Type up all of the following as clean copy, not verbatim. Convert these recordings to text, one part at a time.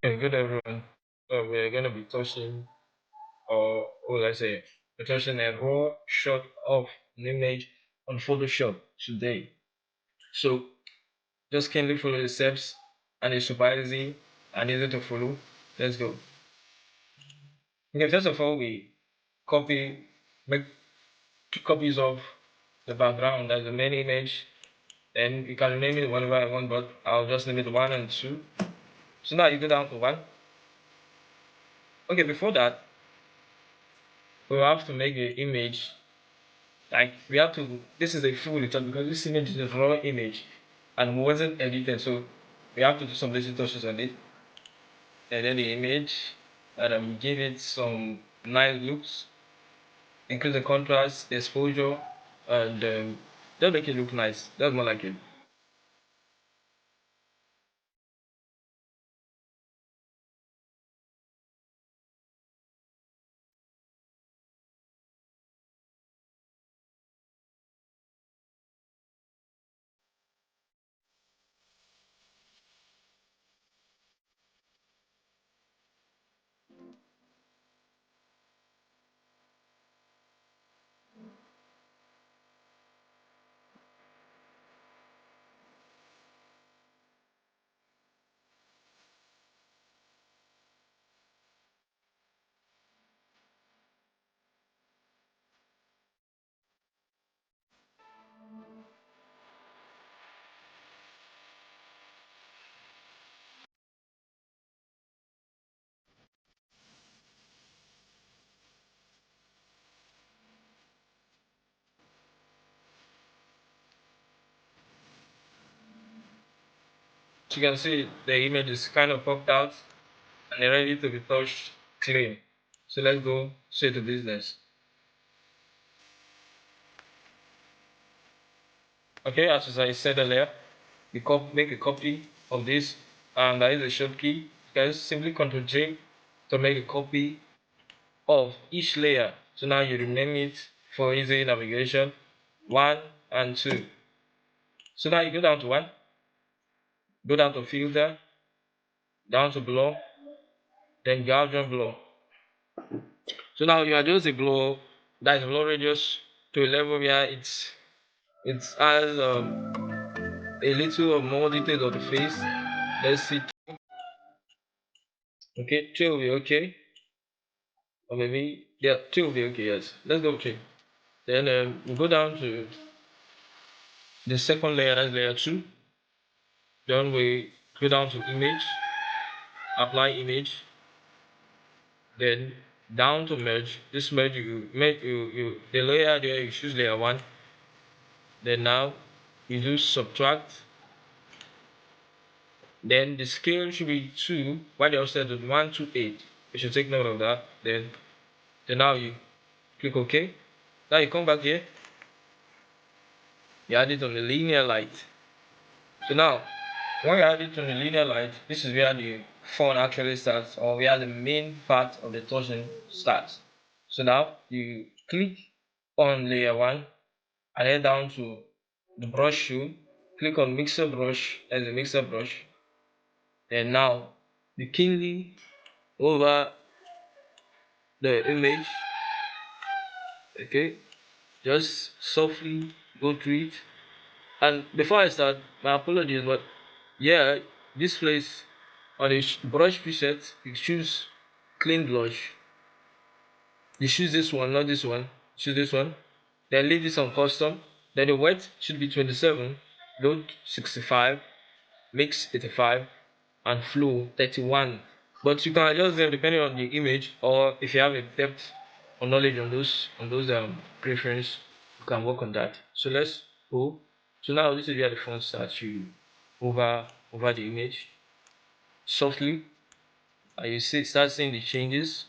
Okay, good everyone. We're gonna be touching, or what will I say, we're touching a raw shot of an image on Photoshop today. So just kindly follow the steps, and it's super easy and easy to follow. Let's go. Okay, first of all, we copy, make two copies of the background as the main image. Then you can name it whatever I want, but I'll just name it one and two. So now you go down to one. Okay, before that, we have to make the image. Like we have to, this is a full return because this image is a raw image and wasn't edited, so we have to do some little touches on it. And then the image, and give it some nice looks, increase the contrast, the exposure, and just make it look nice. That's more like it. So you can see the image is kind of popped out and ready to be touched clean. So let's go straight to business. Okay, as I said earlier, we make a copy of this, and there is a shortcut. You can simply Ctrl J to make a copy of each layer. So now you rename it for easy navigation, one and two. So now you go down to one, go down to filter, down to blur, then Gaussian blur. So now you adjust the blur, that is blur radius, to a level where it has a little of more details of the face. Let's see. Okay, two will be okay, or maybe yeah, two will be okay. Yes, let's go three. Then we go down to the second layer, that's layer two. Then we go down to image, apply image, then down to merge. This merge you the layer there you choose layer one. Then now you do subtract. Then the scale should be two. While the offset is 128. You should take note of that. Then now you click OK. Now you come back here. You add it on the linear light. So now when you add it on the linear light, this is where the fun actually starts, or where the main part of the torsion starts. So now you click on layer one and head down to the brush tool, click on mixer brush as a mixer brush. Then now you keenly over the image, okay, just softly go through it. And before I start, my apologies, but yeah, this place on the brush preset, you choose clean blush. You choose this one, not this one. Choose this one. Then leave this on custom. Then the wet should be 27, load 65, mix 85, and flow 31. But you can adjust them depending on the image, or if you have a depth or knowledge on those preference, you can work on that. So let's go. So now this is where the font starts. You over the image softly, and you see start seeing the changes.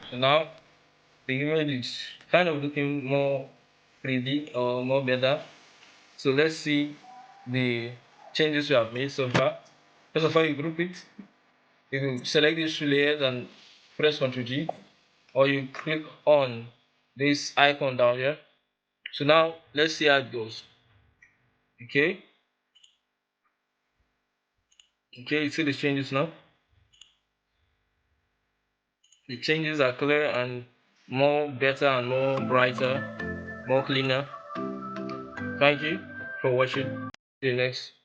So now the image is kind of looking more pretty or more better. So let's see the changes we have made so far. First of all, you group it. You select these two layers and press Ctrl G, or you click on this icon down here. So now let's see how it goes. Okay, you see the changes now. The changes are clear and more better and more brighter, more cleaner. Thank you for watching. See you next.